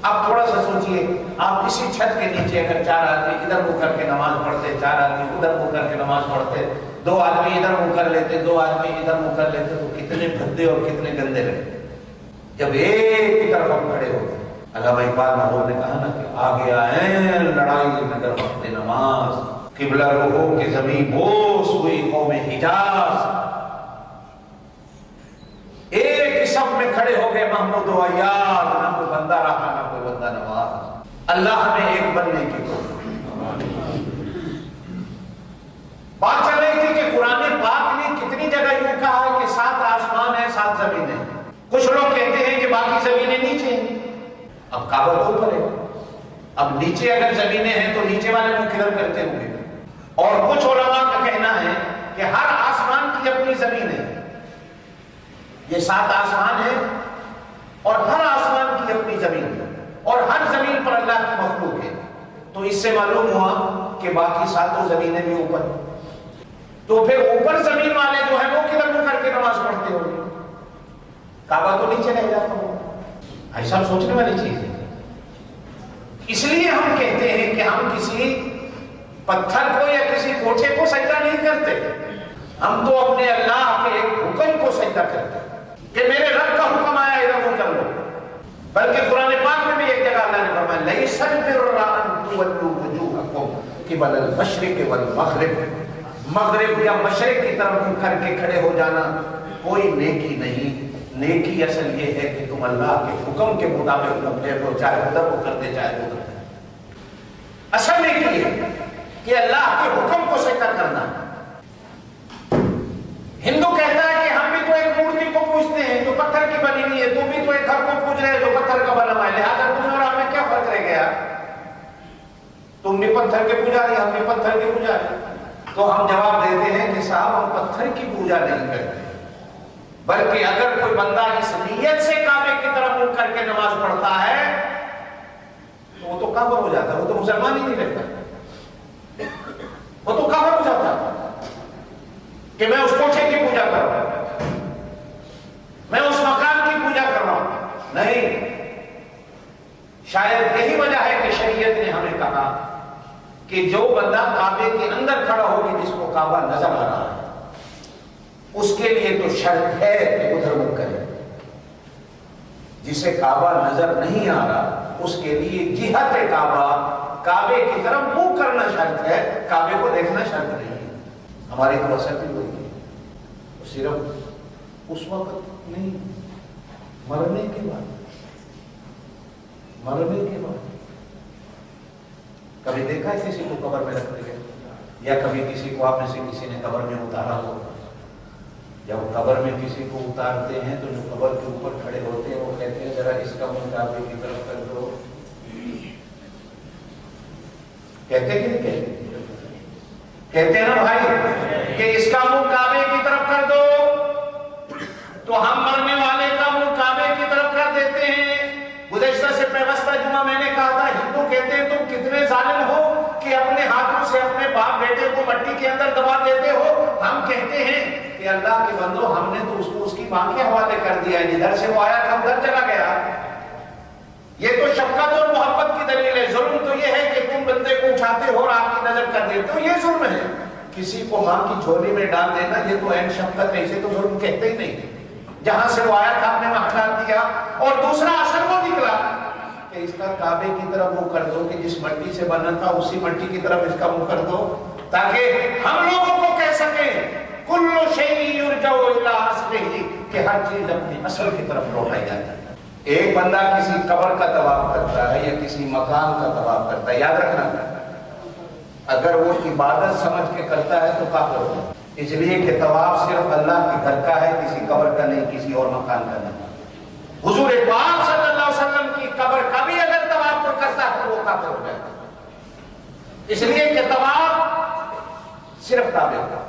اب تھوڑا سا سوچئے، آپ اسی چھت کے نیچے اگر 4 آدمی ادھر منہ کر کے نماز پڑھتے، 4 آدمی ادھر منہ کر کے نماز پڑھتے، 2 آدمی ادھر منہ کر لیتے، 2 آدمی ادھر منہ کر لیتے، تو کتنے بھدے اور کتنے گندے لگتے۔ جب ایک کی طرف ہم کھڑے ہوتے، علامہ اقبال محمود نے کہا نا کہ آگے آئیں لڑائی مگر وقت نماز، قبلہ رخوں کی زمین بوس ہوئی قوم حجاز۔ ایک سب میں کھڑے ہو گئے محمود و عیاض، نہ کوئی بندہ رہا نہ کوئی بندہ نواز۔ اللہ ہمیں ایک بننے کی بات چل رہی تھی کہ قرآن پاک نے کتنی جگہ یوں کہا ہے کہ 7 آسمان ہیں 7 زمینیں۔ کچھ لوگ کہتے ہیں کہ باقی زمینیں نیچے ہیں، اب کعبہ تو اوپر ہے، اب نیچے اگر زمینیں ہیں تو نیچے والے منہ کدھر کرتے ہوں گے۔ اور کچھ علماء کا کہنا ہے کہ ہر آسمان کی اپنی زمین ہے، یہ 7 آسمان ہیں اور ہر آسمان کی اپنی زمین ہے، اور ہر زمین پر اللہ کی مخلوق ہے۔ تو اس سے معلوم ہوا کہ باقی 7 زمینیں بھی اوپر ہیں، تو پھر اوپر زمین والے جو ہیں وہ کدھر منہ کر کے نماز پڑھتے ہوں گے؟ کعبہ تو نیچے رہ جاتا ہوگا۔ ایسا سوچنے والی چیز ہے۔ اس لیے ہم کہتے ہیں کہ ہم کسی پتھر کو یا کسی کوٹھے کو سجدہ نہیں کرتے، ہم تو اپنے اللہ کے ایک حکم کو سجدہ کرتے ہیں کہ میرے رب کا حکم آیا ادھر کر لو۔ بلکہ قرآن پاک میں بھی ایک جگہ اللہ نے فرمایا لَيْسَ الْبِرَّ أَن تُوَلُّوا وُجُوهَكُمْ قِبَلَ الْمَشْرِقِ وَالْمَغْرِبِ، مغرب یا مشرق کی طرف منہ کر کے کھڑے ہو جانا کوئی نیکی نہیں۔ نیکی اصل یہ ہے کہ تم اللہ کے حکم کے مطابق مقتدر ہو، چاہے ادھر کو کرتے چاہے ادھر کرتے۔ اصل نیکی ہے کہ اللہ کے حکم کو سجدہ کرنا۔ ہندو کہتا ہے کہ ہم بھی تو ایک مورتی کو پوجتے ہیں جو پتھر کی بنی ہوئی ہے، تم بھی تو ایک گھر کو پوج رہے جو پتھر کا بنا ہوا ہے، لہٰذا تم اور ہم میں کیا فرق رہ گیا؟ تم بھی پتھر کے پجاری، ہم بھی پتھر کے پجاری۔ تو ہم جواب دیتے ہیں کہ صاحب ہم پتھر کی پوجا نہیں کرتے، بلکہ اگر کوئی بندہ اس نیت سے کعبے کی طرف منہ کر کے نماز پڑھتا ہے تو وہ تو کعبہ ہو جاتا ہے، وہ تو مسلمان ہی نہیں رہتا، وہ تو کعبہ ہو جاتا ہے کہ میں اس کوٹھے کی پوجا کر رہا ہوں، میں اس مکان کی پوجا کر رہا ہوں۔ نہیں، شاید یہی وجہ ہے کہ شریعت نے ہمیں کہا کہ جو بندہ کعبے کے اندر کھڑا ہو کہ جس کو کعبہ نظر آ رہا ہے اس کے لیے تو شرط ہے کہ ادھر منہ کرے، جسے کعبہ نظر نہیں آ رہا اس کے لیے جہت کعبہ، کعبے کی طرف منہ کرنا شرط ہے، کعبے کو دیکھنا شرط نہیں ہے۔ ہماری تو اثر بھی ہوئی ہے، صرف اس وقت نہیں، مرنے کے بعد، مرنے کے بعد۔ کبھی دیکھا ہے کسی کو قبر میں رکھتے گئے، یا کبھی کسی کو آپ میں سے کسی نے قبر میں اتارا ہو؟ جب قبر میں کسی کو اتارتے ہیں تو جو قبر کے اوپر کھڑے ہوتے ہیں وہ کہتے ہیں ذرا اس کا منہ کعبے کی طرف کر دو، کہتے کہ نہیں کہتے؟ کہتے ہیں نا بھائی کہ اس کا منہ کعبے کی طرف کر دو، تو ہم مرنے والے کا منہ کعبے کی طرف کر دیتے ہیں۔ گزشتہ سے پیوستہ جمعہ میں نے کہا تھا ہندو کہتے ہیں تم کتنے ظالم ہو کہ اپنے ہاتھوں سے اپنے باپ بیٹے کو مٹی کے اندر دبا دیتے ہو۔ ہم کہتے ہیں کہ اللہ کے بندو ہم نے تو اس کو اس کی ماں کے حوالے کر دیا ہے، جدھر سے وہ آیا تھا ادھر چلا گیا۔ یہ تو شفقت اور محبت کی دلیل ہے۔ ظلم تو یہ ہے کہ تم بندے کو اٹھاتے ہو اور آپ کی نظر کر دیتے ہو، یہ ظلم ہے۔ کسی کو ماں کی جھولی میں ڈال دینا یہ تو عین شفقت ہے، اسے تو ظلم کہتے ہی نہیں۔ جہاں سے وہ آیا تھا آپ نے وہاں ڈال دیا۔ اور دوسرا اثر وہ نکلا کہ اس کا کعبے کی طرف منہ کر دو کہ جس مٹی سے بنا تھا اسی مٹی کی طرف اس کا منہ کر دو، تاکہ ہم لوگوں کو کہہ سکیں کل شیء یرجع الی اصلہ، کہ ہر چیز اپنی اصل کی طرف لوٹائی جاتی ہے۔ ایک بندہ کسی قبر کا طواف کرتا ہے یا کسی مکان کا طواف کرتا ہے، یاد رکھنا اگر وہ عبادت سمجھ کے کرتا ہے تو کافر ہوتا ہے، اس لیے کہ طواف صرف اللہ کے گھر کا ہے، کسی قبر کا نہیں، کسی اور مکان کا نہیں۔ حضور پاک صلی اللہ علیہ وسلم کی قبر کا بھی اگر طواف کو کرتا ہے تو وہ کافر ہو جائے گا، اس لیے کہ طواف صرف کعبے کا